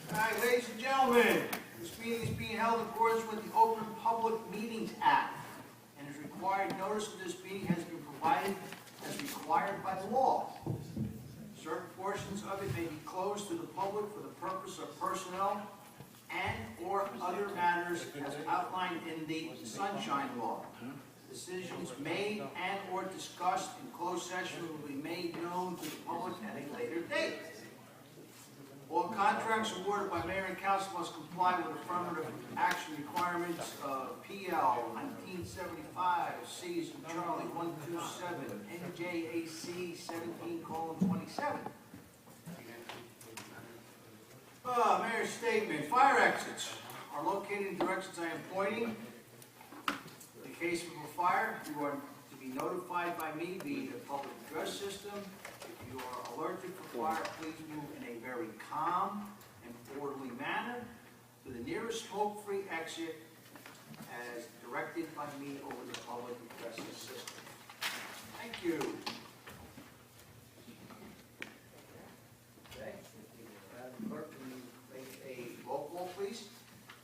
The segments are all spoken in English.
All right, ladies and gentlemen, this meeting is being held in accordance with the Open Public Meetings Act, and is required notice of this meeting has been provided as required by law. Certain portions of it may be closed to the public for the purpose of personnel and/or other matters as outlined in the Sunshine Law. Decisions made and/or discussed in closed session will be made known to the public at a later date. All contracts awarded by mayor and council must comply with affirmative action requirements of PL 1975, C's and Charlie 127, NJAC 17:27. Mayor's statement. Fire exits are located in directions I am pointing. In the case of a fire, you are to be notified by me via the public address system. If you are alerted for fire, please move in a very calm and orderly manner to the nearest smoke-free exit as directed by me over the public address system. Thank you. Okay. Madam Clerk, can you make a roll call, please?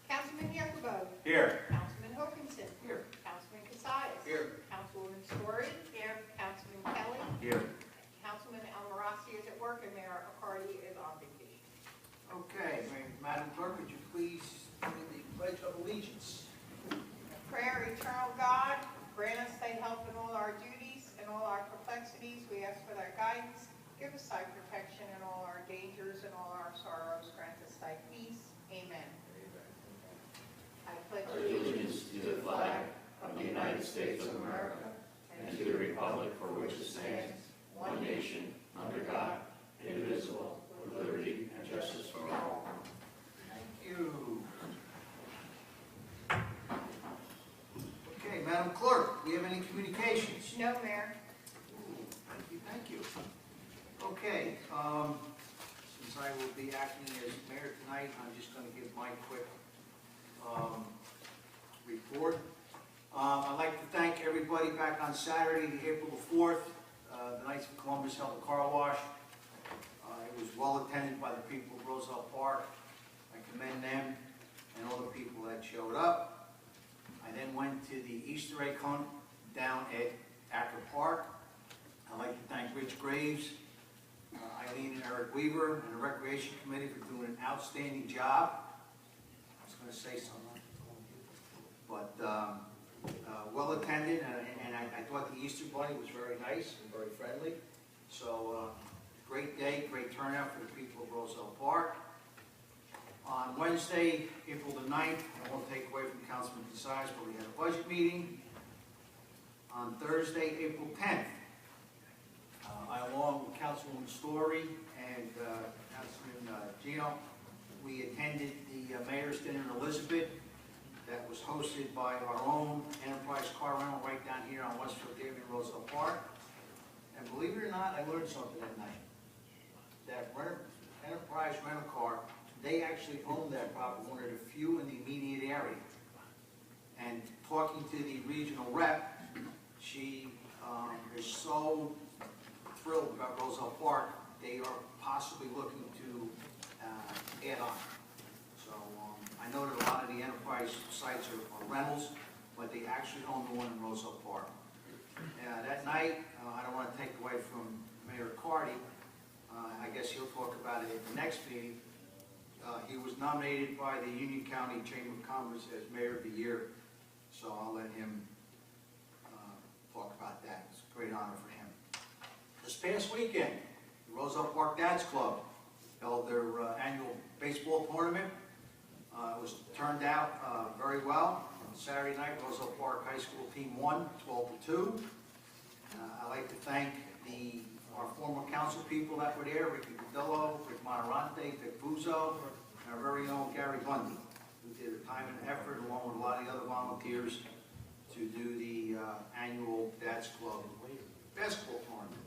Councilman Yakubo. Here. Councilman Wilkinson. Here. Councilman Cassius. Here. Councilwoman Story. Here. Councilman Kelly. Here. Councilman Almarasi is at work, and Mayor Accardi is on vacation. Okay, Madam Clerk, could you please do the Pledge of Allegiance? Prayer, eternal God, grant us thy help in all our duties and all our perplexities. We ask for thy guidance. Give us thy protection in all our dangers and all our sorrows. Grant us thy peace. Amen. I pledge Allegiance to the flag of the United States of America and to the republic for which it stands, one nation, under God, indivisible, with liberty and justice for all. Thank you. Okay, Madam Clerk, do we have any communications? No, Mayor. Thank you, thank you. Okay, since I will be acting as mayor tonight, I'm just going to give my quick report. I'd like to thank everybody back on Saturday, April the 4th. The Knights of Columbus held a car wash. It was well attended by the people of Roselle Park. I commend them and all the people that showed up. I then went to the Easter egg hunt down at Acker Park. I'd like to thank Rich Graves, Eileen and Eric Weaver, and the Recreation Committee for doing an outstanding job. I was going to say something, but well attended, and I thought the Easter Bunny was very nice and very friendly. So great day, great turnout for the people of Roselle Park. On Wednesday, April the 9th, I won't take away from Councilman Cassius, but we had a budget meeting. On Thursday, April 10th, I, along with Councilwoman Story and Councilman Gino, we attended the Mayor's Dinner in Elizabeth that was hosted by our own Enterprise Car Rental right down here on Westfield Avenue, Roselle Park. And believe it or not, I learned something that night. That Enterprise Rental Car, they actually own that property, one of the few in the immediate area. And talking to the regional rep, she is so thrilled about Roselle Park, they are possibly looking to add on. So I know that a lot of the Enterprise sites are rentals, but they actually own the one in Roselle Park. That night, I don't want to take away from Mayor Accardi. I guess he'll talk about it at the next meeting. He was nominated by the Union County Chamber of Commerce as Mayor of the Year, so I'll let him talk about that. It's a great honor for him. This past weekend, the Roselle Park Dads Club held their annual baseball tournament. It was turned out very well. On Saturday night, Roselle Park High School team won 12-2. I'd like to thank our former council people that were there, Ricky Padillo, Rick Monterante, Vic Buzo, and our very own Gary Bundy, who did a time and effort along with a lot of the other volunteers to do the annual Dads Club basketball tournament.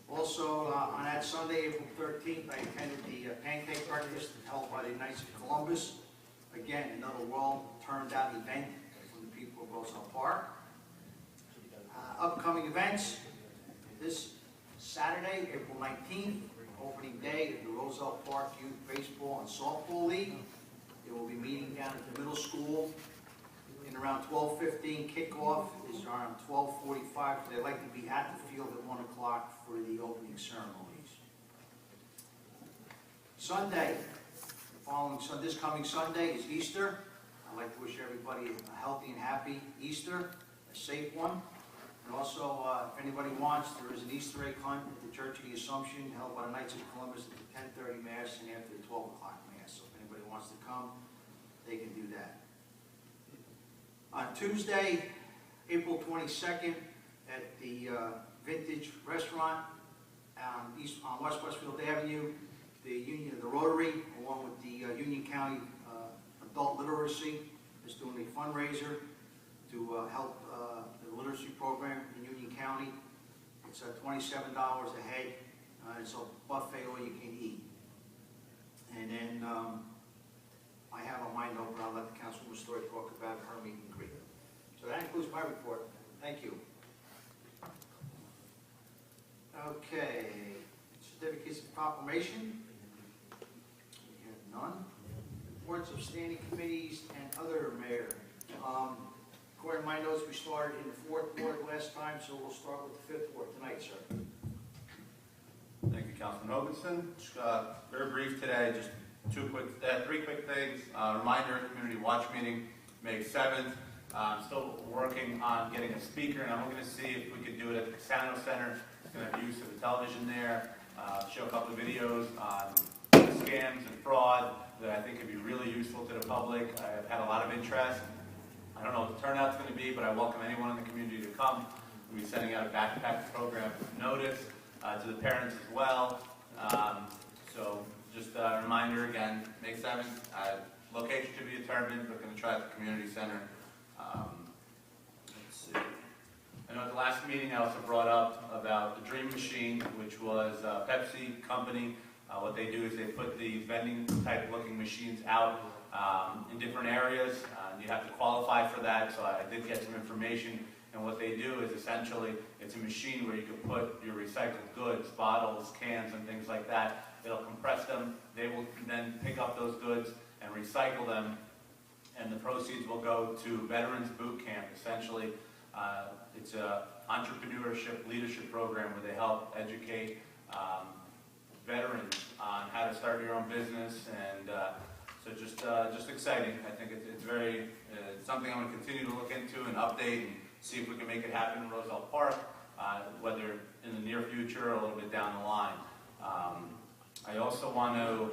Also, on that Sunday, April 13th, I attended the pancake breakfast held by the Knights of Columbus. Again, another well-turned-out event for the people of Roselle Park. Upcoming events, this Saturday, April 19th, opening day of the Roselle Park Youth Baseball and Softball League. They will be meeting down at the middle school in around 12:15. Kickoff is around 12:45. They'd like to be at the field at 1 o'clock for the opening ceremonies. Sunday, this coming Sunday is Easter. I'd like to wish everybody a healthy and happy Easter, a safe one. And also, if anybody wants, there is an Easter egg hunt at the Church of the Assumption held by the Knights of Columbus at the 10:30 Mass and after the 12 o'clock Mass. So if anybody wants to come, they can do that. On Tuesday, April 22nd, at the Vintage Restaurant on West Westfield Avenue, the Rotary, along with the Union County Adult Literacy, is doing a fundraiser to help the literacy program in Union County. It's $27 a head. It's a buffet all you can eat. And then I have on my note, but I'll let the Councilwoman Story talk about her meet and greet. So that includes my report. Thank you. Okay, certificates of proclamation. We have none. Reports of standing committees and other mayor. According to my notes, we started in the 4th Ward last time, so we'll start with the 5th Ward tonight, sir. Thank you, Councilman Hoganson. Just, very brief today, just three quick things. Reminder, community watch meeting, May 7th. I'm still working on getting a speaker, and I'm going to see if we could do it at the Casano Center. It's going to have use of the television there, show a couple of videos on scams and fraud that I think could be really useful to the public. I've had a lot of interest. I don't know what the turnout's going to be, but I welcome anyone in the community to come. We'll be sending out a backpack program notice to the parents as well. So just a reminder again, May 7th, location to be determined, but going to try at the community center. Let's see. I know at the last meeting I also brought up about the Dream Machine, which was a Pepsi company. What they do is they put these vending type looking machines out in different areas. You have to qualify for that, so I did get some information. And what they do is essentially, it's a machine where you can put your recycled goods, bottles, cans, and things like that. It'll compress them. They will then pick up those goods and recycle them, and the proceeds will go to Veterans Boot Camp. Essentially, it's an entrepreneurship leadership program where they help educate veterans on how to start your own business, and so just exciting. I think it's very something I'm going to continue to look into and update and see if we can make it happen in Roselle Park, whether in the near future or a little bit down the line. I also want to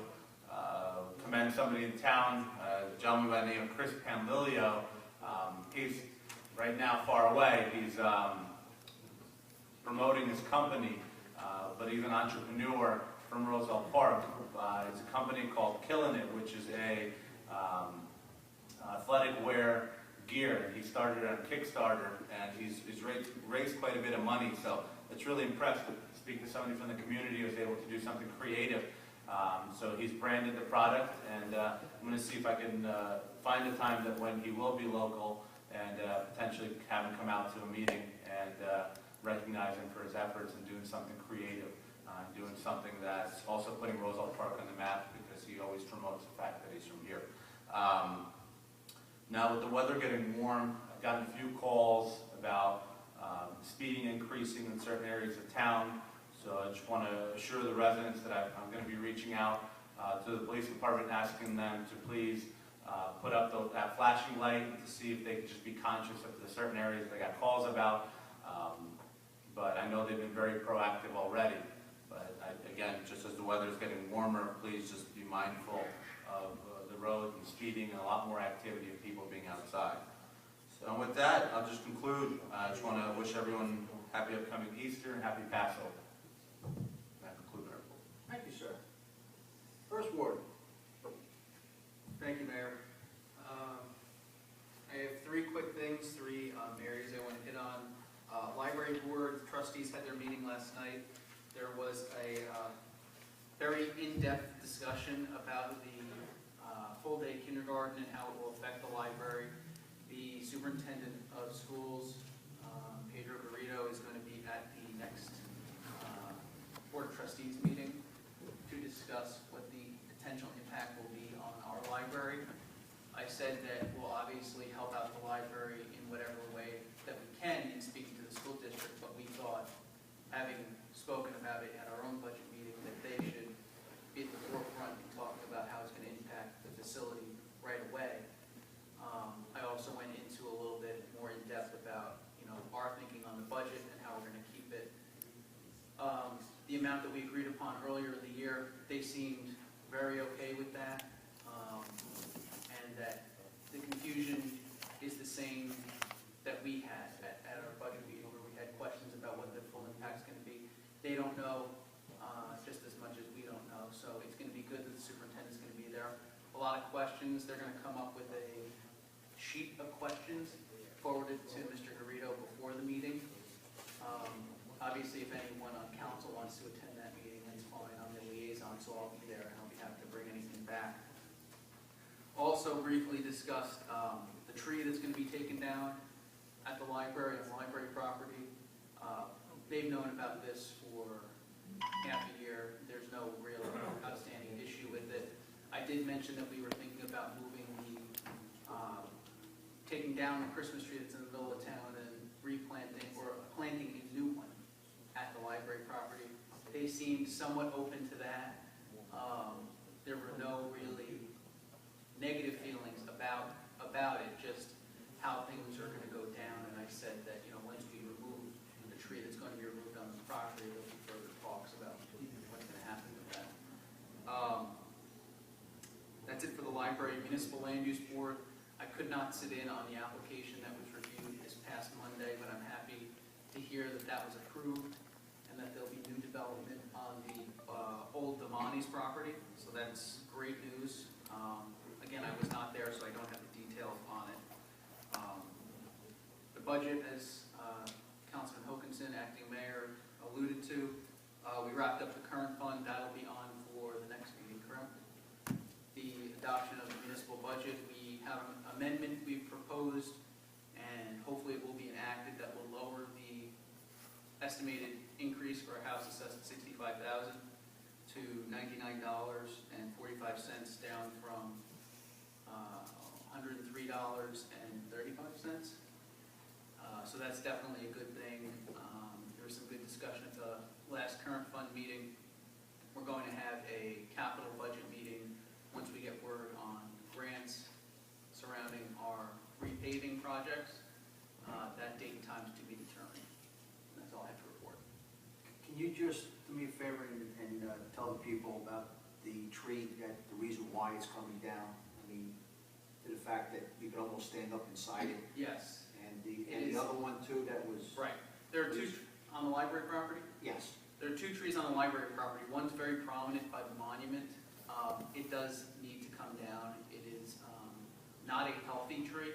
commend somebody in town, a gentleman by the name of Chris Panlilio. He's right now far away. He's promoting his company, but he's an entrepreneur from Roselle Park. It's a company called Killin' It, which is a athletic wear gear. He started on Kickstarter, and he's raised quite a bit of money. So it's really impressed to speak to somebody from the community who was able to do something creative. So he's branded the product, and I'm going to see if I can find a time that when he will be local and potentially have him come out to a meeting and recognize him for his efforts in doing something creative, doing something that's also putting Roselle Park on the map, because he always promotes the fact that he's from here. Now with the weather getting warm, I've gotten a few calls about speeding increasing in certain areas of town. So I just want to assure the residents that I'm going to be reaching out to the police department and asking them to please put up that flashing light to see if they can just be conscious of the certain areas they got calls about. But I know they've been very proactive already. But again, just as the weather is getting warmer, please just be mindful of the road and speeding and a lot more activity of people being outside. So with that, I'll just conclude. I just want to wish everyone happy upcoming Easter and happy Passover. That concludes our report. Thank you, sir. First Ward. Thank you, Mayor. I have three quick things, three areas I want to hit on. Library Board trustees had their meeting last night. There was a very in-depth discussion about the full-day kindergarten and how it will affect the library. The superintendent of schools, Pedro Garrido, is going to be at the next Board of Trustees meeting. discuss what the potential impact will be on our library. I said that we'll obviously help out the library in whatever way that we can in speaking to the school district, but we thought, having spoken about it at our own budget meeting, that they should be at the forefront in talking about how it's going to impact the facility right away. I also went into a little bit more in depth about, our thinking on the budget and how we're going to keep it. The amount that we agreed upon earlier in the year, they seemed very okay with that, and that the confusion is the same that we had at our budget meeting, where we had questions about what the full impact's going to be. They don't know just as much as we don't know, so it's going to be good that the superintendent's going to be there. A lot of questions. They're going to come up with a sheet of questions forwarded to Mr. Garrido before the meeting. Obviously, if anyone on council wants to attend that meeting, that's fine. I'm the liaison, so I'll be there, and I'll be happy to bring anything back. Also briefly discussed the tree that's going to be taken down at the library, on library property. They've known about this for half a year. There's no real outstanding issue with it. I did mention that we were thinking about moving taking down the Christmas tree that's in the middle of town and replanting or planting a new one at the library property. They seemed somewhat open to that. There were no really negative feelings about it, just how things are going to go down. And I said that, once we remove the tree that's going to be removed on the property, there'll be further talks about what's going to happen with that. That's it for the library. Municipal Land Use Board. I could not sit in on the application that was reviewed this past Monday, but I'm happy to hear that that was approved and that there'll be new development on the old Damani's property. So that's great news. Again, I was not there, so I don't have the details on it. The budget, as Councilman Hokanson, acting mayor, alluded to, we wrapped up the current fund. That'll be on for the next meeting, correct? The adoption of the municipal budget. We have an amendment we've proposed, and hopefully it will be enacted, that will lower the estimated increase for a house assessed at $65,000 to $99.45, down from $103.35. So that's definitely a good thing. There was some good discussion at the last current fund meeting. We're going to have a capital budget meeting once we get word on grants surrounding our repaving projects. That date and time is to be determined. That's all I have to report. Can you just do me a favor and tell the people about the tree, that the reason why it's coming down? I mean, to the fact that you could almost stand up inside it. Yes. And the other one too, that was... Right. There are two on the library property. Yes. There are two trees on the library property. One's very prominent by the monument. It does need to come down. It is not a healthy tree,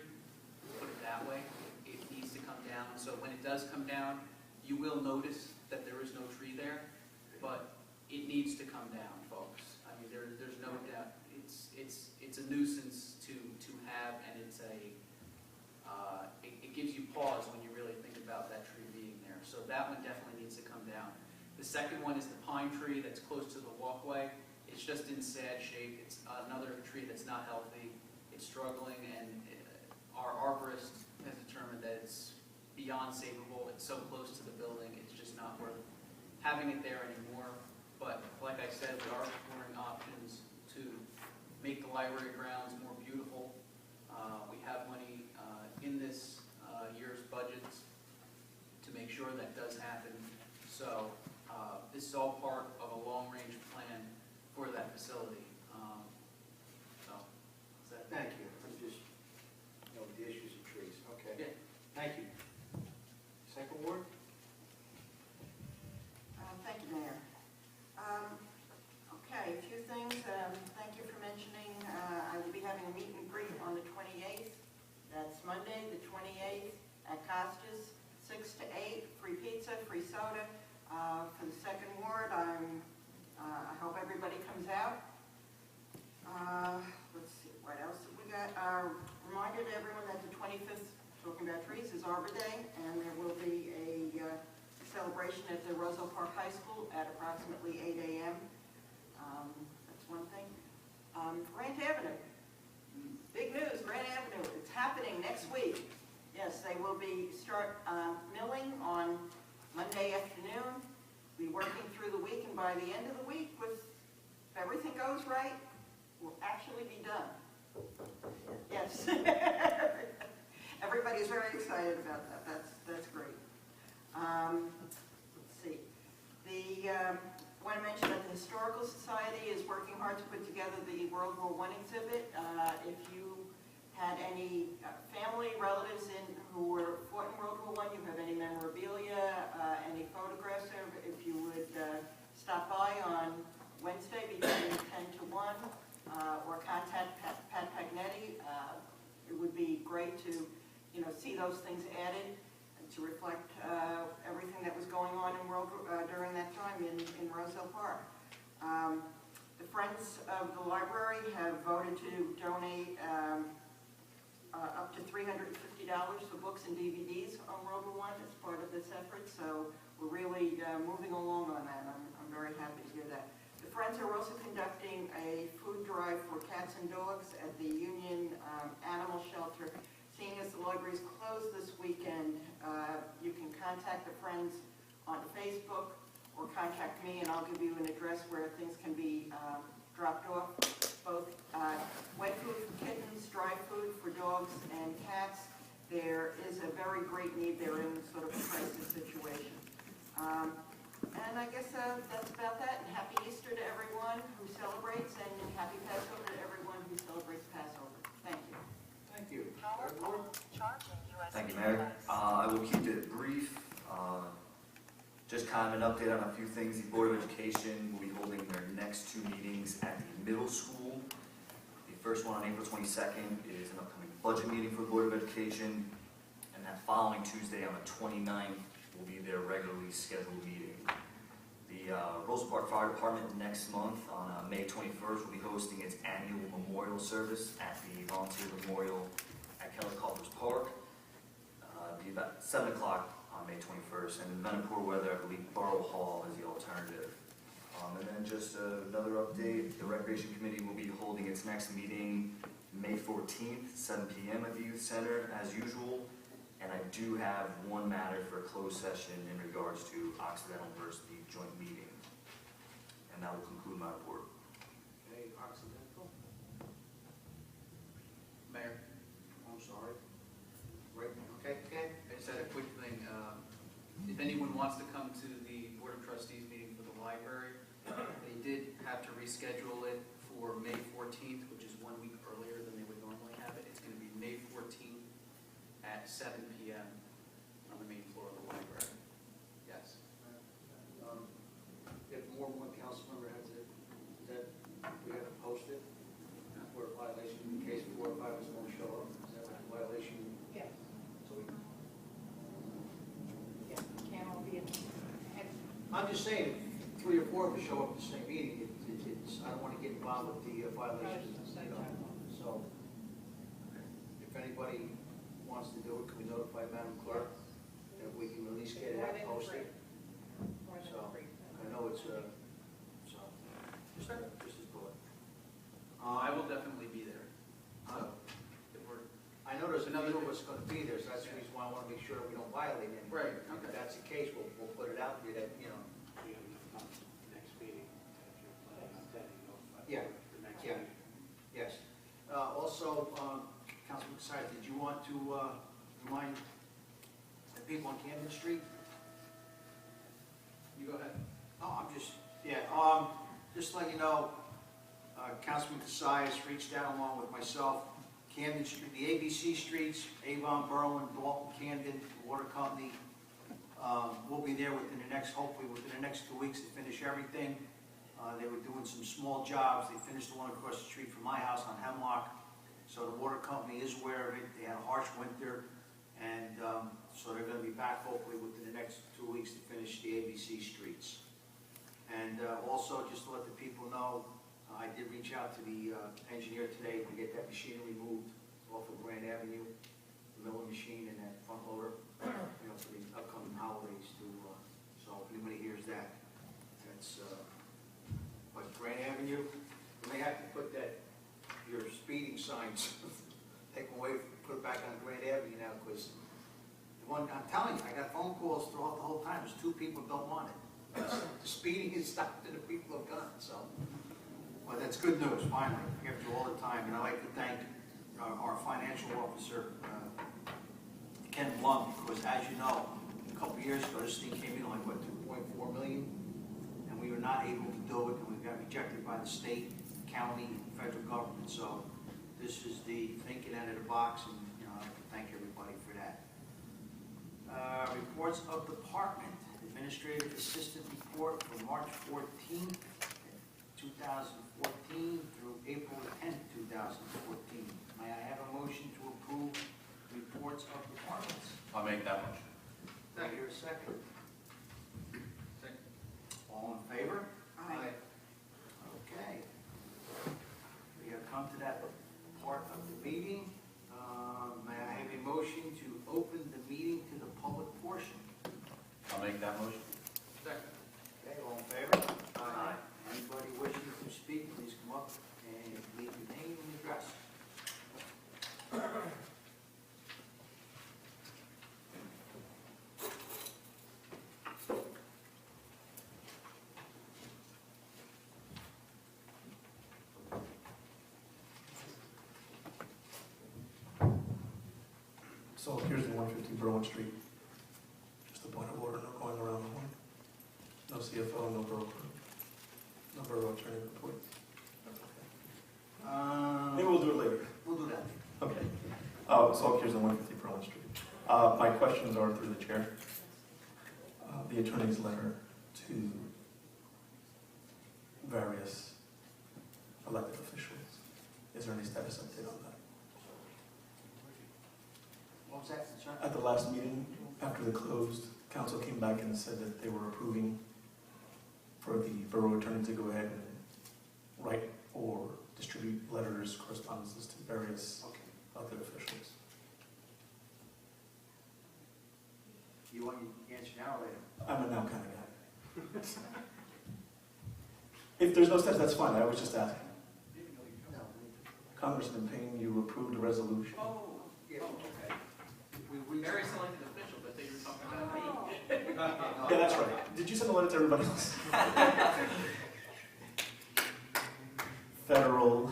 put it that way. It needs to come down. So when it does come down, you will notice that there is no tree there, but it needs to come down, folks. I mean, there's no doubt. It's a nuisance to have, and it's it gives you pause when you really think about that tree being there. So that one definitely needs to come down. The second one is the pine tree that's close to the walkway. It's just in sad shape. It's another tree that's not healthy. It's struggling, and our arborist has determined that it's beyond savable. It's so close to the building, it's just not worth having it there anymore. But like I said, we are exploring options to make the library grounds more beautiful. We have money in this year's budgets to make sure that does happen. So this is all part of a long-range plan for that facility. Thank you. I'm just, the issues of trees. Okay. Yeah. Thank you. Second ward? Thank you, Mayor. Okay, a few things. Thank you for mentioning I will be having a meet and greet on the 28th. That's Monday, the 28th, at Costas, 6 to 8, free pizza, free soda. For the second ward, I hope everybody comes out. Let's see, what else have we got? Reminder to everyone that the 25th, talking about trees, is Arbor Day, and there will be a celebration at the Roselle Park High School at approximately 8 a.m. Grant Avenue. Big news, Grant Avenue. It's happening next week. Yes, they will be start milling on Monday afternoon. Be working through the week, and by the end of the week, if everything goes right, we'll actually be done. Yes. Everybody's very excited about that. That's great. Let's see. I want to mention that the Historical Society is working hard to put together the World War I exhibit. If you had any family, relatives who fought in World War I, you have any memorabilia, any photographs, if you would stop by on Wednesday between 10 to 1, or contact Pat Pagnetti. It would be great to, see those things added and to reflect everything that was going on during that time in Roselle Park. The Friends of the Library have voted to donate up to $350 for books and DVDs on World War I as part of this effort. So we're really moving along on that. I'm very happy to hear that. The Friends are also conducting a food drive for cats and dogs at the Union Animal Shelter. Seeing as the library is closed this weekend, you can contact the Friends on Facebook or contact me, and I'll give you an address where things can be dropped off. Both wet food for kittens, dry food for dogs and cats. There is a very great need. They're in sort of a crisis situation. And I guess that's about that. And happy Easter to everyone who celebrates, and happy Passover to everyone who celebrates Passover. Thank you. Thank you. Thank you, Mayor. I will keep it brief. Just kind of an update on a few things. The Board of Education will be holding their next two meetings at the middle school. The first one on April 22nd is an upcoming budget meeting for the Board of Education, and that following Tuesday on the 29th will be their regularly scheduled meeting. The Roselle Park Fire Department next month on May 21st will be hosting its annual memorial service at the Volunteer Memorial at Kelly Culver's Park. It'll be about 7 o'clock on May 21st, and in event of poor weather, I believe Borough Hall is the alternative. And then just another update, the Recreation Committee will be holding its next meeting May 14th, 7 p.m. at the Youth Center, as usual. And I do have one matter for a closed session in regards to Occidental versus the joint meeting. And that will conclude my report. Okay, Occidental. Mayor, I'm sorry. Right, okay, okay. I just had a quick thing. If anyone wants to come to the Board of Trustees meeting for the library, they did have to reschedule it for May 14th, which is 1 week earlier than they would normally have it. It's going to be May 14th at 7 p.m. on the main floor of the library. Yes. If more than one council member has it, that we have to post it for a violation in case 4 or 5 of us won't show up. Is that a violation? Yes. So we, Yes, we can't all be in. I'm just saying, 3 or 4 of us show up at the same meeting. I don't want to get involved with the violations. So, if anybody wants to do it, can we notify Madam Clerk that we can at least get it out posted? So, I know it's so just as good. I will definitely be there. So, if we're, I know there's another of us going to be there, so that's the reason why I want to make sure we don't violate anything. Right, If okay. that's the case, we'll put it out there that, Next meeting, if you're planning on attending, notify Yeah, the next yeah. meeting. Yes. Also, Councilman Casar, did you want to remind the people on Camden Street? You go ahead. Oh, I'm just, yeah, just to let you know, Councilman Casar reached out along with myself, Camden Street, the ABC streets, Avon, Berlin, Dalton, Camden, the Water Company, we'll be there hopefully within the next 2 weeks to finish everything. They were doing some small jobs. They finished the one across the street from my house on Hemlock. So the water company is aware of it. They had a harsh winter, and so they're going to be back hopefully within the next 2 weeks to finish the ABC streets. And also, just to let the people know, I did reach out to the engineer today to get that machinery moved off of Grand Avenue, the milling machine and that front loader, for the upcoming holidays too. So if anybody hears that, that's, but Grand Avenue, we may have to put that signs, take them away, put it back on Grand Avenue now, because the one, I'm telling you, I got phone calls throughout the whole time, there's 2 people who don't want it. The speeding is stopped and the people have gone, so. Well, that's good news, finally, after all the time, and I'd like to thank our financial officer, Ken Blum, because as you know, a couple of years ago, this thing came in like, what, 2.4 million? And we were not able to do it, and we got rejected by the state, county, and federal government, so this is the thinking out of the box, and, you know, I'd like to thank everybody for that. Reports of department, administrative assistant report for March 14th, 2014 through April 10th, 2014. May I have a motion to approve reports of departments? I'll make that motion. Do I hear a second? Second. All in favor? Aye. Okay. We have come to that part of the meeting. May I have a motion to open the meeting to the public portion? I'll make that motion. Second. Okay, all in favor? Aye. Anybody wishing to speak, please come up and leave your name and address. So here's the 150 Berwyn Street. Just a point of order, no going around the horn. No CFO, no broker, no borough attorney report. Maybe we'll do it later. We'll do that. Okay. So here's the 150 Berwyn Street. My questions are through the chair. The attorney's letter to various elected officials. Is there any status update on that? What was that, sir? At the last meeting, after the closed, council came back and said that they were approving for the borough attorney to go ahead and write or distribute letters, correspondences to various Okay. elected officials. You want your answer now or later? I'm a now kind of guy. If there's no steps, that's fine. I was just asking. No. Congressman Payne, you approved a resolution. Oh, Yeah. okay. We Very selected official, but they were talking about me. Yeah, that's right. Did you send a letter to everybody else? Federal,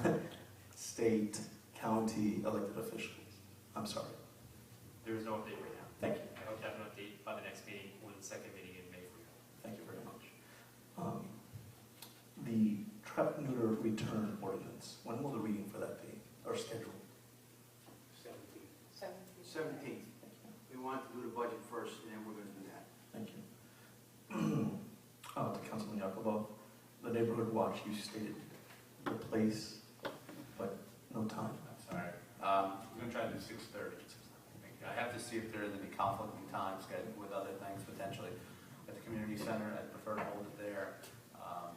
state, county elected officials. I'm sorry. There is no update right now. Thank you. I hope to have an update by the next meeting or the second meeting in May for you. Thank you very much. The trap neuter return ordinance, when will the reading for that be, or schedule? 17. 17th. We want to do the budget first, and then we're going to do that. Thank you. To Councilman Yakovov, the neighborhood watch, you stated the place, but no time. I'm sorry. I'm going to try to do 6:30. I have to see if there is any conflicting time scheduled with other things potentially. At the community center, I'd prefer to hold it there,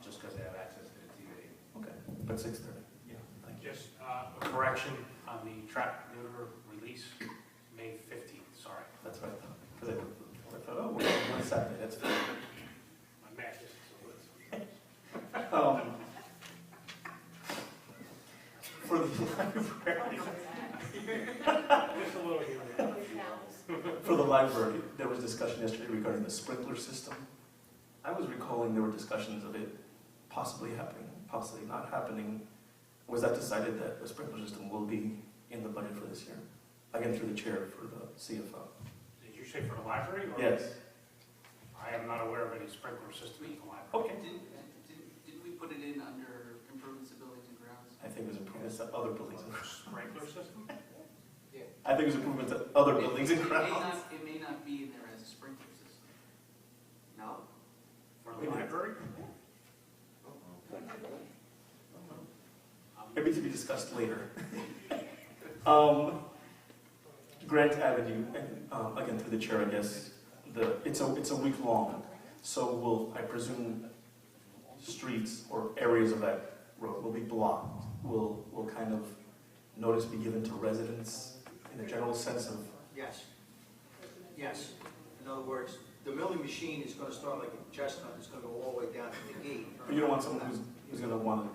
just because they have access to the TV. Okay, but 6:30. Yeah. Thank you. Just a correction on the trap neuter release, May 15th, sorry. That's right. Because I thought, oh, we're on Saturday, that's fine. My math is For the library, just a little here and there. for the library, there was discussion yesterday regarding the sprinkler system. I was recalling there were discussions of it possibly happening, possibly not happening. Was that decided that the sprinkler system will be in the budget for this year? Again, through the chair for the CFO. Did you say for the library? Or Yes. I am not aware of any sprinkler system in the library. Okay. Didn't we put it in under improvements to buildings and grounds? I think it was improvements to other buildings and grounds. Sprinkler system? I think it was improvements to other buildings and It may grounds. not- It may not be in there as a sprinkler system. No? For the library? Maybe to be discussed later. Grant Avenue, and again through the chair, I guess, it's a week long, so will, I presume, streets or areas of that road will be blocked. Will kind of notice be given to residents in the general sense of, Yes. Yes. In other words, the milling machine is going to start like a chestnut, it's going to go all the way down to the gate. but you don't want someone who's who's gonna wanna,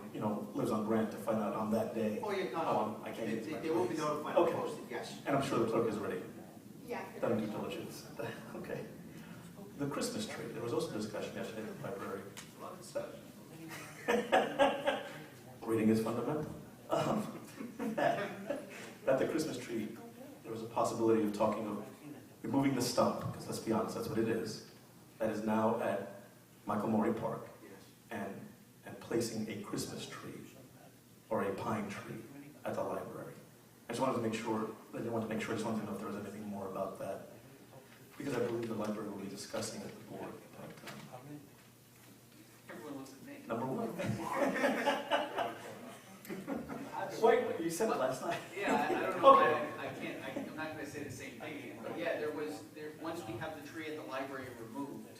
lives on Grant to find out on that day. Oh, yeah, no, I can't get to my they will be place. notified, Okay. posted, yes. And I'm sure the clerk is already Yeah. done due diligence. Okay. The Christmas tree, there was also discussion yesterday in the library. Reading is fundamental. That the Christmas tree, there was a possibility of talking of removing the stump, because let's be honest, that's what it is, that is now at Michael Maury Park, Yes. and placing a Christmas tree or a pine tree at the library. I just wanted to make sure, I just wanted to know if there was anything more about that, because I believe the library will be discussing it at the board. Everyone looks at me. Number one. Wait, you said it last night. Yeah, I don't know, Okay. I'm not gonna say the same thing again, but yeah, once we have the tree at the library removed,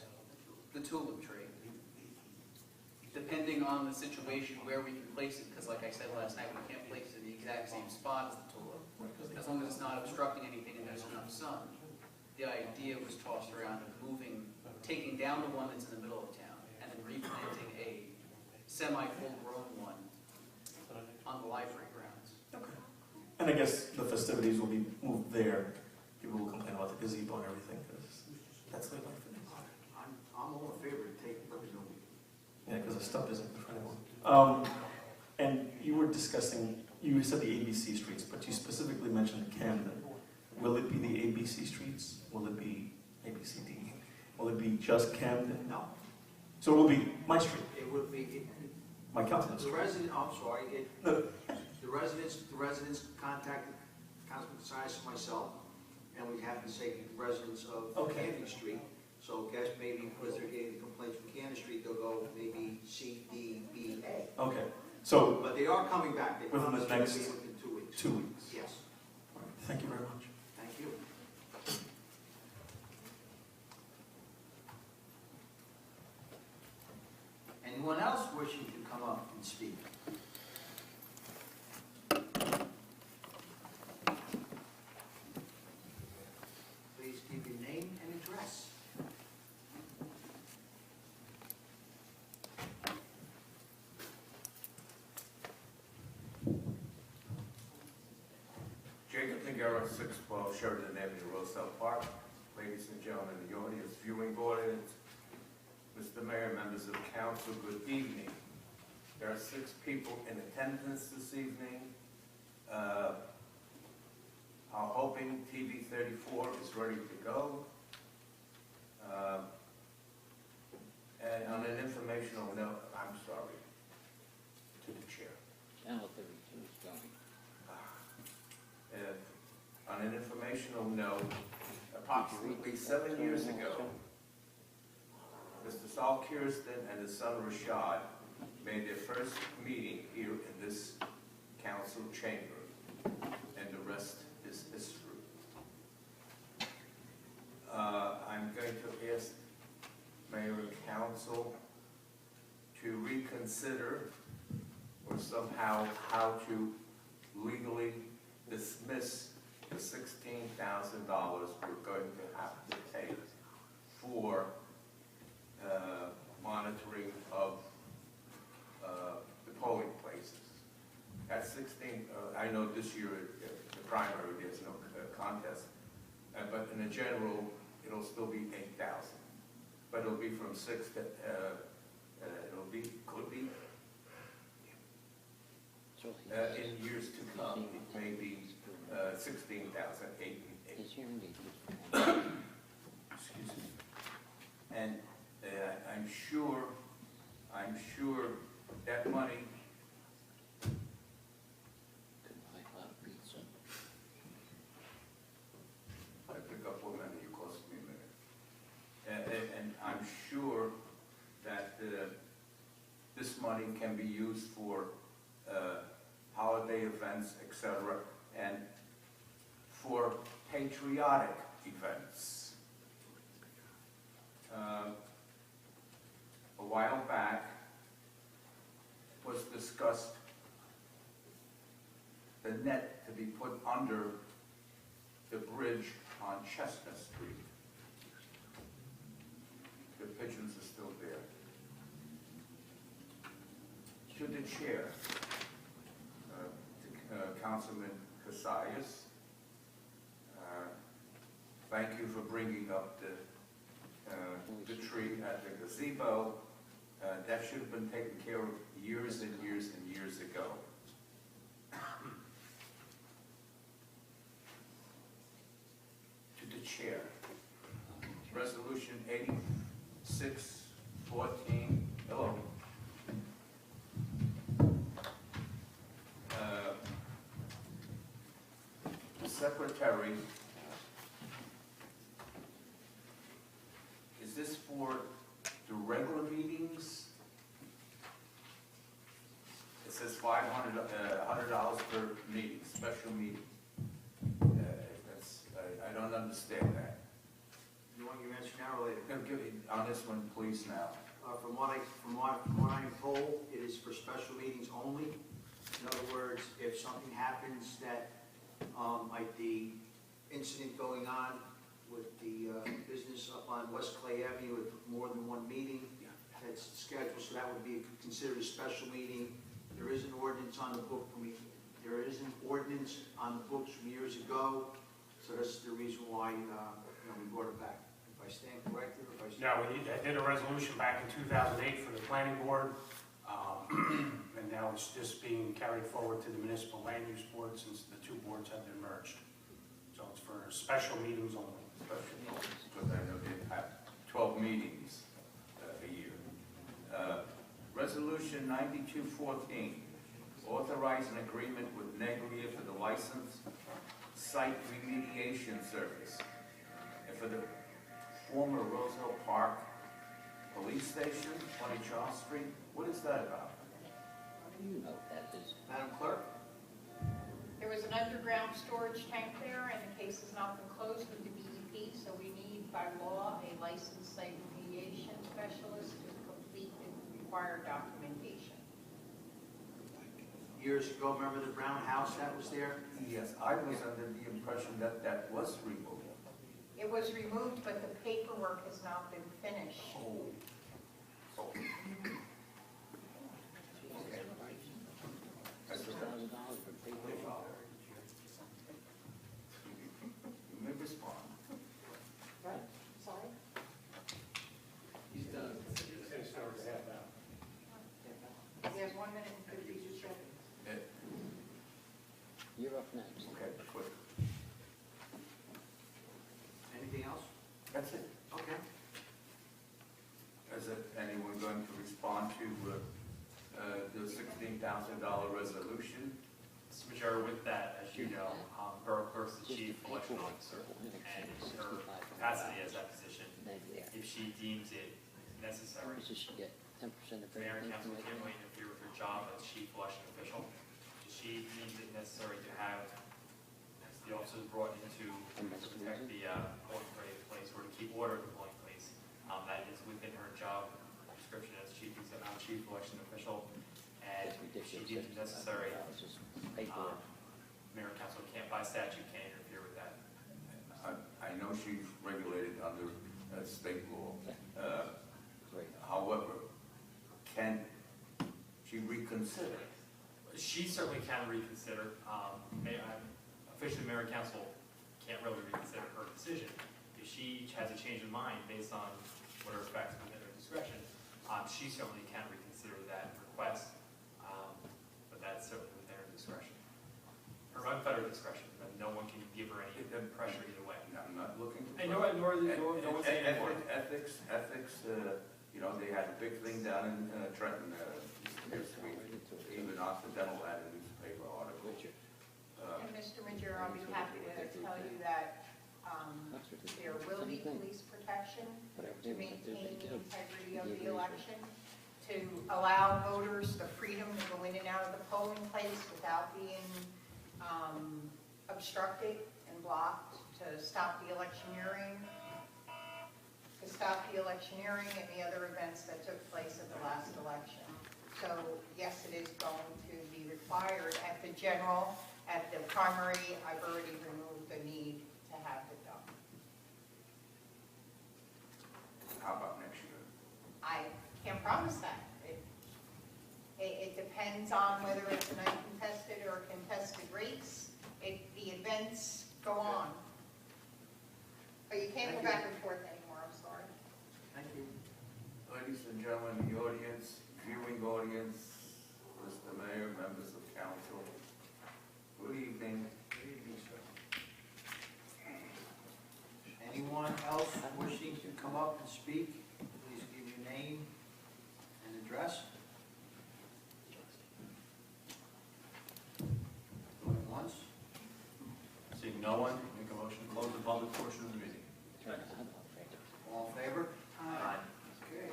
the tulip tree, depending on the situation where we can place it, because like I said last night, we can't place it in the exact same spot as the tulip, as long as it's not obstructing anything and there's enough sun. The idea was tossed around of taking down the one that's in the middle of town, and then replanting a semi-full grown one on the library grounds. Okay. And I guess the festivities will be moved there. People will complain about the gazebo and everything, because that's their life. I'm all in favor of taking, let me know. Yeah, because the stuff isn't for anyone. And you were discussing, you said the ABC streets, but you specifically mentioned Camden. Will it be the ABC streets? Will it be ABCD? Will it be just Camden? No, So it will be my street, it would be, my councilman's the street. resident, I'm sorry, No. the residents contacted Councilman Casias and myself, and we happen to say the residents of Okay. Candy Street. So I guess maybe because they're getting complaints from Candy Street, they'll go maybe C, D, B, A. Okay, so But they are coming back. They Within the promised to next be within 2 weeks. 2 weeks. Yes, Thank you very much. thank you. Anyone else wishing to come up and speak? Please give your name and address. Jacob Nagara, 612 Sheridan Avenue, Roselle Park. Ladies and gentlemen in the audience, viewing audience, Mr. Mayor, members of council, good evening. There are 6 people in attendance this evening. I'm hoping TV 34 is ready to go. And on an informational note, I'm sorry, to the chair. Channel 32 is going. On an informational note, approximately 7 years ago, Mr. Saul Kirsten and his son Rashad made their first meeting here in this council chamber, and the rest is history. I'm going to ask Mayor and Council to reconsider or somehow how to legally dismiss the $16,000 we're going to have to take for monitoring of the polling places. At 16, I know this year, the primary, there's no contest, but in the general, it'll still be 8,000. But it'll be from 6 to, could be, in years to come, it may be 16,000, 8. His hearing aid Excuse me. And I'm sure that money, could buy a lot of pizza. I pick up one minute, you cost me a minute. And I'm sure that this money can be used for holiday events, etc., and for patriotic events. A while back was discussed the net to be put under the bridge on Chestnut Street. The pigeons are still there. To the chair, Councilman Cassius, thank you for bringing up the tree at the gazebo. That should have been taken care of years and years and years ago. To the chair, Resolution 8614. Hello. Secretary, is this for the regular meetings? It says $100 per meeting, special meeting. I don't understand that. You want your answer now or later? Give me on this one, please, now. From what I'm told, it is for special meetings only. In other words, if something happens that, like the incident going on with the business up on West Clay Avenue with more than one meeting that's scheduled, so that would be considered a special meeting. There is an ordinance on the book from years ago, so that's the reason why we brought it back. If I stand corrected, or if I stand... No, I did a resolution back in 2008 for the planning board, and now it's just being carried forward to the municipal land use board since the two boards have been merged. So it's for special meetings only. Special meetings, because I know they have 12 meetings a year. Resolution 9214, authorize an agreement with Neglia for the license site remediation service and for the former Roselle Park Police Station, 20 Charles Street. What is that about? How do you know that is? Madam Clerk? There was an underground storage tank there, and the case has not been closed with the DEP, so we need by law a licensed site remediation specialist to complete the required documentation. Years ago, remember the brown house that was there? Yes, I was under the impression that that was removed. It was removed, but the paperwork has not been finished. Oh. $6,000 for paper. You may respond. Right, sorry? He's done. He has 1 minute and 52 seconds. You're up next. Okay, quick. Anything else? That's it. Okay. Is anyone going to respond to the $16,000 resolution? Mr. Major, with that, as you know, Borough Clerk's the chief election officer, and her capacity as that position, if she deems it necessary, Does she get 10% of the mayor and everything? council can't really interfere with her job as chief election official. If she deems it necessary to have the officers brought into to protect the polling place or to keep order of the polling place, that is within her job description as chief election official. And if she deems it necessary, mayor and council can't, by statute, can't interfere with that. I know she's regulated under state law. However, can she reconsider? She certainly can reconsider. Officially, mayor and council can't really reconsider her decision. If she has a change of mind based on what her facts within her discretion, she certainly can reconsider that request, but that's certainly within her discretion. Her unfettered discretion, and no one can give her any pressure either way. I'm not looking to... And nor one's saying for it. Ethics, they had a big thing down in Trenton this week, even Occidental had a newspaper article. And Mr. Major, I'll be happy to tell you that there will be police protection to maintain the integrity of the election, to allow voters the freedom to go in and out of the polling place without being obstructed and blocked, to stop the electioneering, and the other events that took place at the last election. So yes, it is going to be required at the general. At the primary, I've already removed the need to have it done. How about next year? I can't promise that. It depends depends on whether it's an uncontested or a contested race. The events go on. But you can't go back and forth anymore, I'm sorry. Thank you. Ladies and gentlemen, the audience, viewing audience, Mr. Mayor, members of council, good evening. Good evening, sir. Anyone else wishing to come up and speak, please give your name and address. Going once. Seeing no one, make a motion to close the public portion of the meeting. All in favor? Aye. Okay.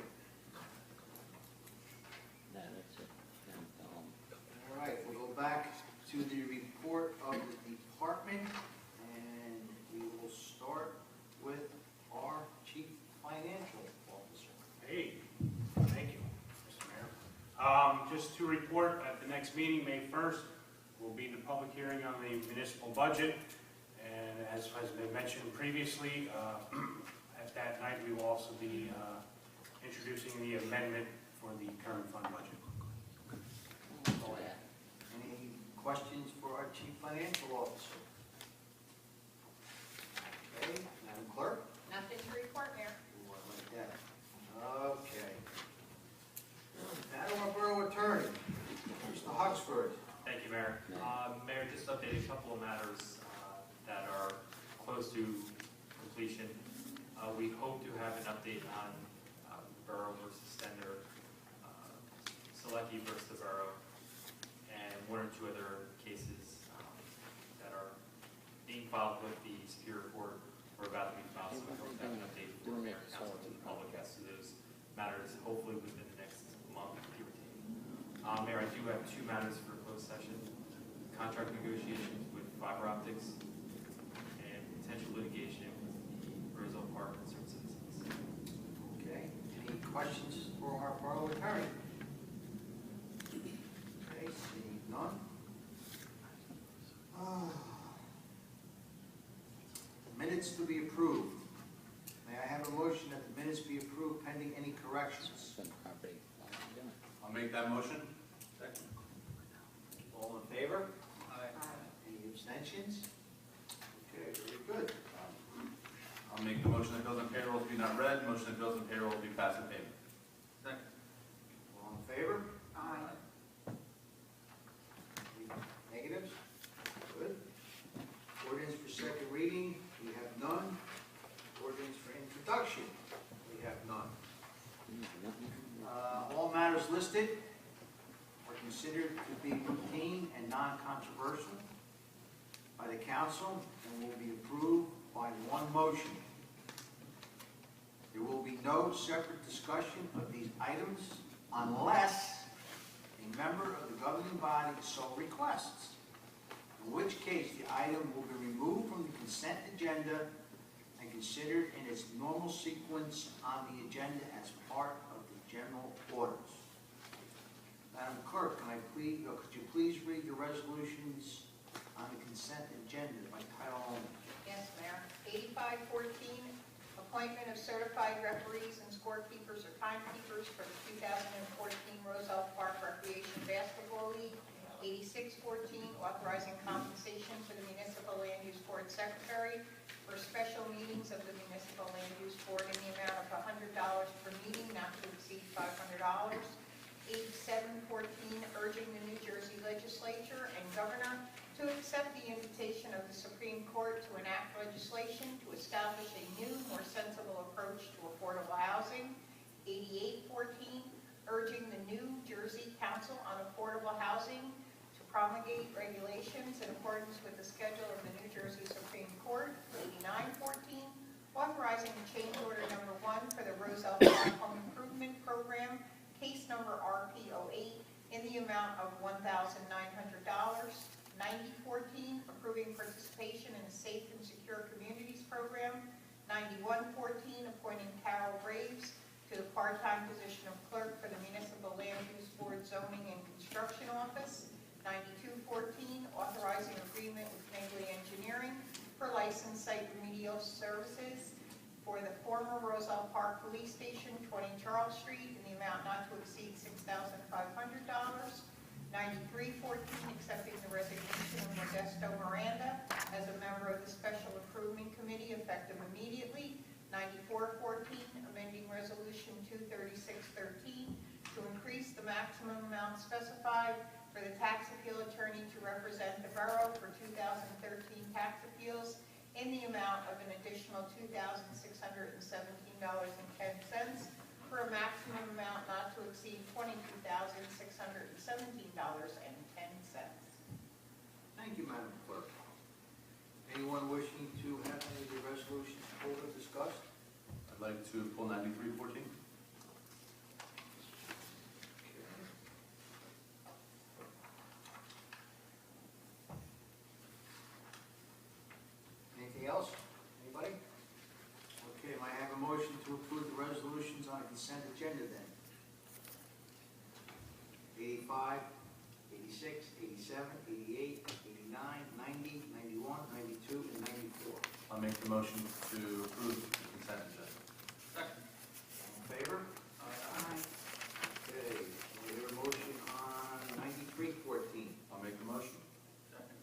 No, that's it. All right, we'll go back to the report of the department, and we will start with our chief financial officer. Hey, thank you, Mr. Mayor. Just to report, at the next meeting, May 1st, will be the public hearing on the municipal budget. And as has been mentioned previously, at that night, we will also be introducing the amendment for the current fund budget. Any questions for our chief financial officer? Okay, Madam Clerk? Nothing to report, Mayor. Ooh, I like that. Okay. Madam Borough Attorney, Mr. Huxford. Thank you, Mayor. Mayor, just update a couple of matters that are close to completion. We hope to have an update on Borough versus Stender, Selectee versus the Borough, and one or two other cases that are being filed with the Superior Court or about to be filed, so we hope to have an update for Mayor and Council to the public as to those matters, hopefully within the next month, give or take. Mayor, I do have two matters for closed session: contract negotiations with fiber optics and potential litigation with the Roselle Park concerned citizens. Okay, any questions for our borough attorney? Okay, seeing none. Minutes to be approved. May I have a motion that the minutes be approved pending any corrections? I'll make that motion. Second. All in favor? Aye. Any abstentions? Okay, very good. I'll make the motion that bills and payrolls be not read, motion that bills and payrolls be passed in payment. Second. All in favor? Aye. Any negatives? Good. Ordinance for second reading, we have none. Ordinance for introduction, we have none. All matters listed are considered to be routine and non-controversial by the council and will be approved by one motion. There will be no separate discussion of these items unless a member of the governing body so requests, in which case the item will be removed from the consent agenda and considered in its normal sequence on the agenda as part of the general orders. Madam Clerk, could you please read the resolutions on the consent agenda by title only? Yes, Mayor. 8514, appointment of certified referees and scorekeepers or timekeepers for the 2014 Roselle Park Recreation Basketball League. 8614, authorizing compensation to the Municipal Land Use Board Secretary for special meetings of the Municipal Land Use Board in the amount of $100 per meeting, not to exceed $500. 8714, urging the New Jersey Legislature and Governor to accept the invitation of the Supreme Court to enact legislation to establish a new, more sensible approach to affordable housing. 8814, urging the New Jersey Council on Affordable Housing to promulgate regulations in accordance with the schedule of the New Jersey Supreme Court. 8914, authorizing change order number 1 for the Roselle Park Home Improvement Program, case number RP08, in the amount of $1,900. 9014, approving participation in a Safe and Secure Communities Program. 9114, appointing Carol Graves to the part-time position of clerk for the Municipal Land Use Board Zoning and Construction Office. 9214, authorizing agreement with Nagley Engineering for licensed site remedial services for the former Roselle Park Police Station, 20 Charles Street, in the amount not to exceed $6,500. 9314, accepting the resignation of Modesto Miranda as a member of the Special Improvement Committee effective immediately. 9414, amending Resolution 23613 to increase the maximum amount specified for the tax appeal attorney to represent the borough for 2013 tax appeals in the amount of an additional $2,617.10 for a maximum amount not to exceed $22,617.10. Thank you, Madam Clerk. Anyone wishing to have any of the resolutions pulled or discussed? I'd like to pull 9314. Anything else? Anybody? Okay, may I have a motion to approve the resolutions on a consent agenda then? 85, 86, 87, 88, 89, 90, 91, 92, and 94. I'll make the motion to approve the consent agenda. Second. All in favor? Okay, we have a motion on 9314. I'll make the motion. Second.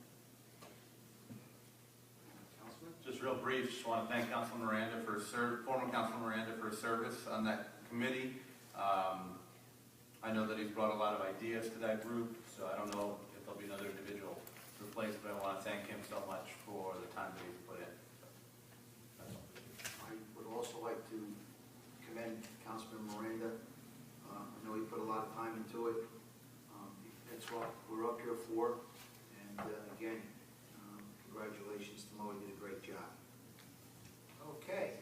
Councilman? Just real brief, just want to thank Councilman Miranda for former Councilman Miranda for his service on that committee. I know that he's brought a lot of ideas to that group, so I don't know if there'll be another individual replaced, but I want to thank him so much for the time that he's put in. That's all. I would also like to commend Councilman Miranda. I know he put a lot of time into it. That's what we're up here for. And again, congratulations to Mo, he did a great job. Okay.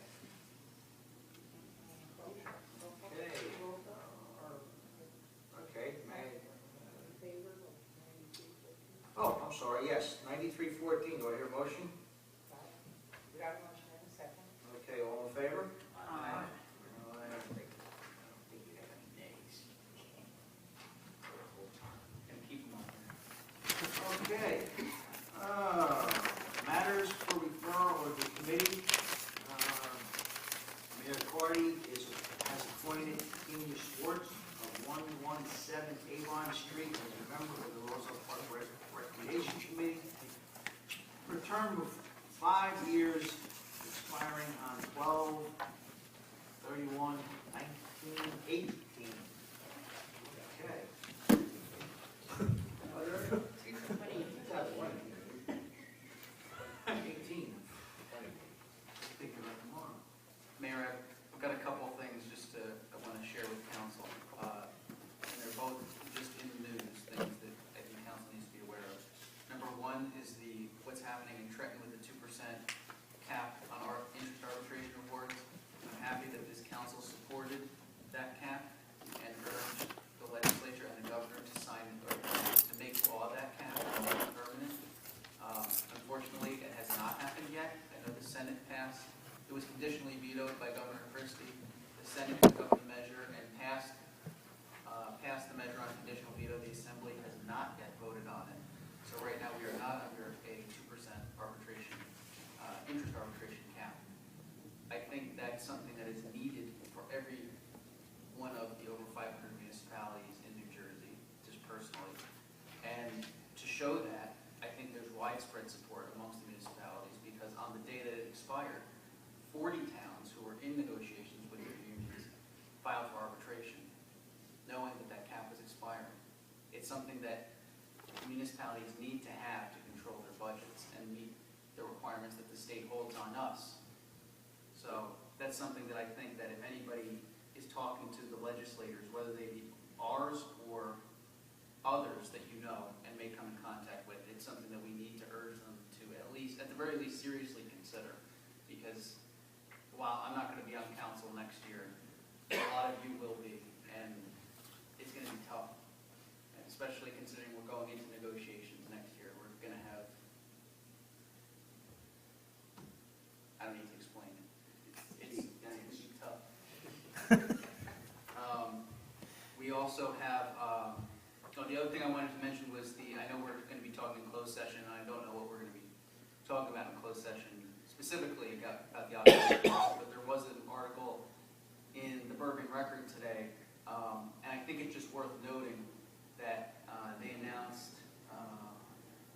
Okay, oh, I'm sorry, yes, 9314, do I hear a motion? We got a motion in a second. Okay, all in favor? Aye. I don't think you have any nays. And keep them on there. Okay. Matters for referral of the committee. Mayor Cardy has appointed Tina Schwartz of 117 Avon Street as a member of the Roselle Park Recreation Committee for a term of 5 years expiring on 12/31/1918. Okay. Mayor, I've got a couple things I want to share with council. And they're both just in the news, things that I think council needs to be aware of. Number one is what's happening in Trenton with the 2% cap on our interest arbitration awards. I'm happy that this council supported that cap and urged the legislature and the governor to sign or to make law that cap and make it permanent. Unfortunately, it has not happened yet. I know the Senate passed. It was conditionally vetoed by Governor Christie. The Senate took up the measure and passed the measure on conditional veto. The Assembly has not yet voted on it. So right now, we are not under a 2% arbitration, interest arbitration cap. I think that's something that is needed for every one of the over 500 municipalities in New Jersey, just personally. And to show that, I think there's widespread support amongst the municipalities because on the day that it expired, 40 towns who were in negotiations with their unions filed for arbitration, knowing that that cap was expiring. It's something that municipalities need to have to control their budgets and meet the requirements that the state holds on us. So that's something that I think that if anybody is talking to the legislators, whether they be ours or others that you know and may come in contact with, it's something that we need to urge them to at the very least, seriously consider. Because while I'm not going to be on council next year, a lot of you will be, and it's going to be tough. And especially considering we're going into negotiations next year. We're going to have, I don't need to explain it. It's going to be tough. We also have, the other thing I wanted to mention was I know we're going to be talking in closed session, and I don't know what we're going to be talking about in closed session specifically about the opposition, but there was an article in the Bergen Record today, and I think it's just worth noting that they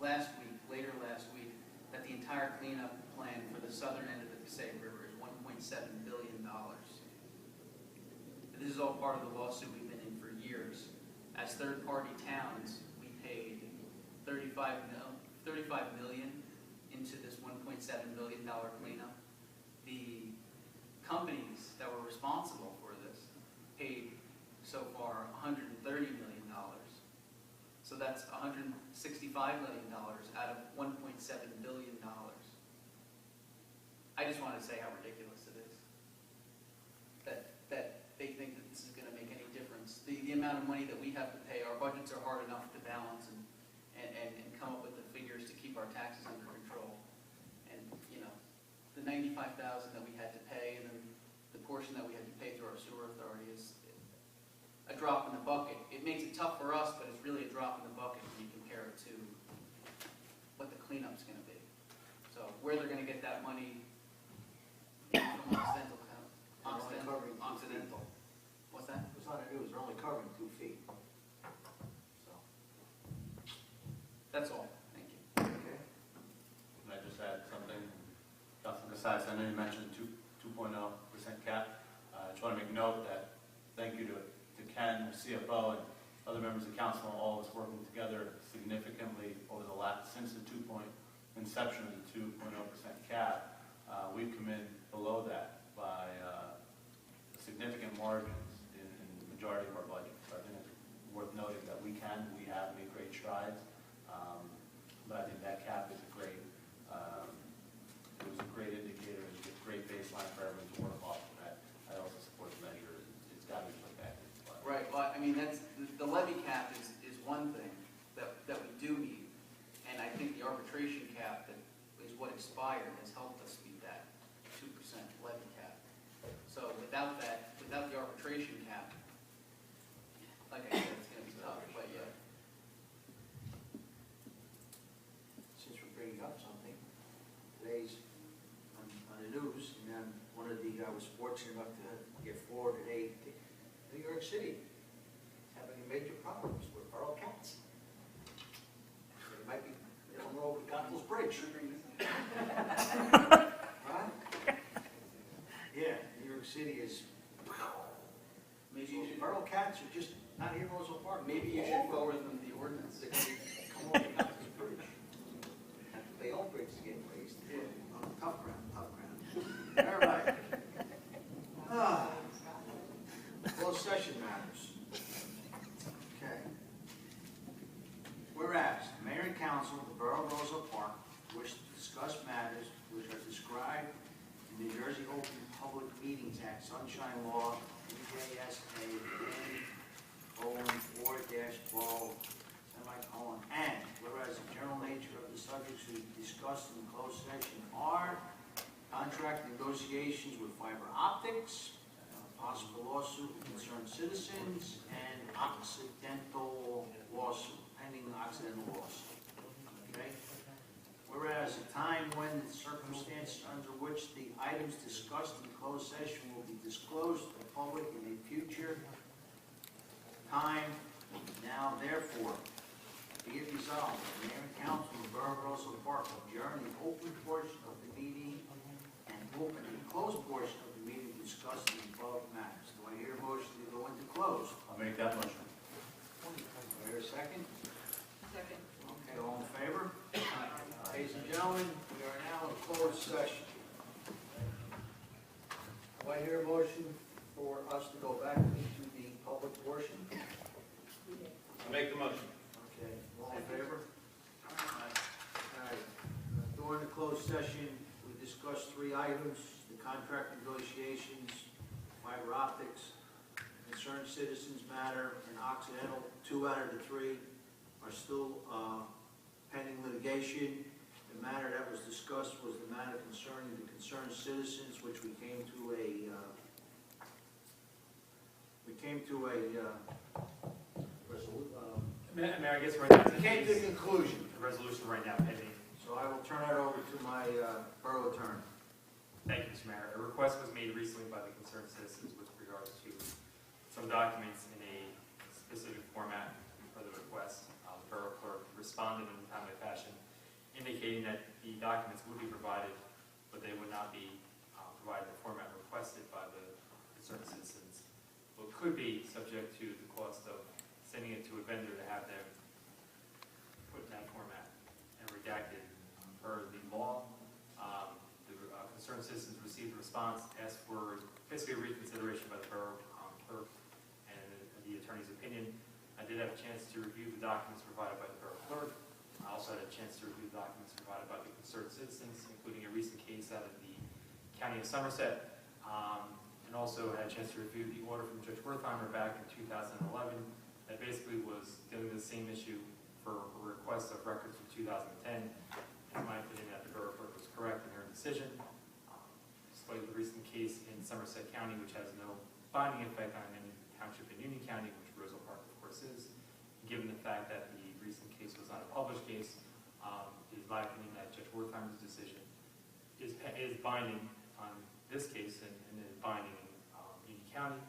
later last week, that the entire cleanup plan for the southern end of the Passaic River is $1.7 billion. This is all part of the lawsuit we've been in for years. As third-party towns, we paid $35 million into this $1.7 billion cleanup. The companies that were responsible for this paid so far $130 million. So that's $165 million out of $1.7 billion. I just want to say how ridiculous it is that they think that this is going to make any difference. The amount of money that we have to pay, our budgets are hard enough to balance and come up with the figures to keep our taxes under control. And, you know, the $95,000 that we had to pay and then the portion that we had to pay through our sewer authority is a drop in the bucket. It makes it tough for us, but it's really a drop in the bucket when you compare it to what the cleanup's going to be. So where they're going to get that money from Occidental. What's that? It's not a news, they're only covering 2 feet. So, That's all. Thank you. okay. Can I just add something? Councilman Casais, I know you mentioned 2.0% cap. I just want to make note that thank you to Ken, the CFO, and other members of council, all of us working together significantly over the last, since the inception of the 2.0% cap. We've come in below that by significant margins in the majority of our budget. So I think it's worth noting that we have made great strides. But I think that cap is a great, it was a great indicator, it was a great baseline for everyone to work off of that. I also support the measure. It's got to be put back in. Right. Well, I mean, that's the levy cap is one thing that we do need, and I think the arbitration cap that is what expired has helped us meet that 2% levy cap. So without that, without the arbitration cap, like I said, it's going to be tough. But yeah. Since we're bringing up something, today's on the news, and then one of the, I was fortunate enough to get forwarded New York City is having major problems with feral cats. They might be, they don't know over Goethals Bridge. Right? Yeah, New York City is, Maybe you should, feral cats are just not here in Roselle Park. maybe you should forward them the ordinance. Come over Goethals Bridge. They all bridges getting raised. Tough ground, tough ground. All right. Closed session matters. Okay. Whereas the mayor and council of the Borough of Roselle Park wish to discuss matters which are described in New Jersey Open Public Meetings Act, Sunshine Law, NJSA 4-12, and whereas the general nature of the subjects to be discussed in closed session are contract negotiations with fiber optics, possible lawsuit concerning citizens, and Occidental lawsuit, pending Occidental lawsuit. Okay? Whereas a time when the circumstances under which the items discussed in closed session will be disclosed to the public in a future time, now therefore, be it resolved that the mayor and council of the Borough of Roselle Park adjourn the open portion of the meeting and open the closed portion of the meeting to discuss the above matters. Do I hear a motion to go into closed? I'll make that motion. Do I hear a second? Second. Okay, all in favor? Ladies and gentlemen, we are now in closed session. Do I hear a motion for us to go back into the public portion? I'll make the motion. Okay, all in favor? All right. During the closed session, we discussed 3 items: the contract negotiations, fiber optics, concerned citizens matter, and Occidental. 2 out of the 3 are still pending litigation. The matter that was discussed was the matter concerning the concerned citizens, which we came to a Mayor, I guess we're at we came to a conclusion. the resolution right now pending. So I will turn that over to my borough attorney. Thank you, Mr. Mayor. A request was made recently by the concerned citizens with regards to some documents in a specific format for the request. The borough clerk responded in a timely fashion indicating that the documents would be provided, but they would not be provided in the format requested by the concerned citizens. What could be subject to the cost of sending it to a vendor to have them put in that format and redacted per the law. The concerned citizens received a response, asked for basically a reconsideration by the borough clerk and the attorney's opinion. I did have a chance to review the documents provided by the borough clerk. I also had a chance to review the documents provided by the concerned citizens, including a recent case out of the County of Somerset, and also had a chance to review the order from Judge Wertheimer back in 2011 that basically was dealing with the same issue for a request of records from 2010. In my opinion, that the borough clerk was correct in her decision. Despite the recent case in Somerset County, which has no binding effect on any township in Union County, which Roselle Park, of course, is, given the fact that the recent case was not a published case, it is my opinion that Judge Wertheimer's decision is binding on this case and is binding in Union County,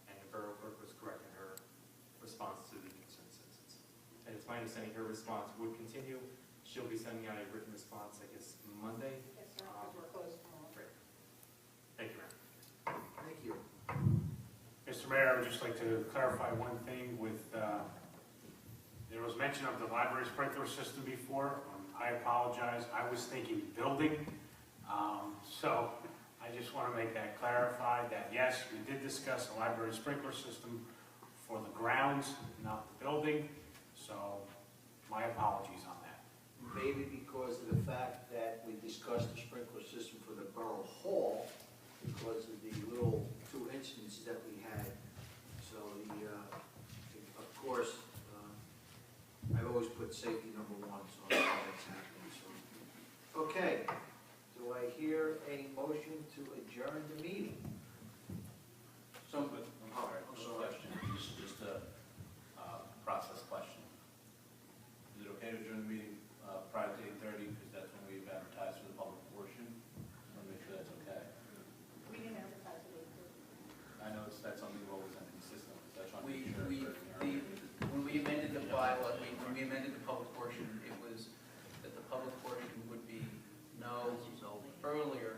and the borough clerk was correct in her response to the concerned citizens. And it's my understanding her response would continue. She'll be sending out a written response, I guess, Monday. Yes, sir, because we're closed tomorrow. Great. Thank you, Mayor. Thank you. Mr. Mayor, I would just like to clarify one thing with, there was mention of the library sprinkler system before. I apologize, I was thinking building. So I just want to make that clarified that yes, we did discuss a library sprinkler system for the grounds, not the building. So my apologies on that. Maybe because of the fact that we discussed the sprinkler system for the Borough Hall, because of the little 2 incidents that we had. So of course, I've always put safety number 1, so that's happening. So, okay, do I hear a motion to adjourn the meeting? So, all right, question, just a process question. Is it okay to adjourn the meeting prior to 8:30, because that's when we've advertised for the public portion? I want to make sure that's okay. We didn't advertise it. I know that's something we've always been consistent with, so I just want to We, make sure. when we amended the bylaw, when we amended the public portion, it was that the public portion would be no earlier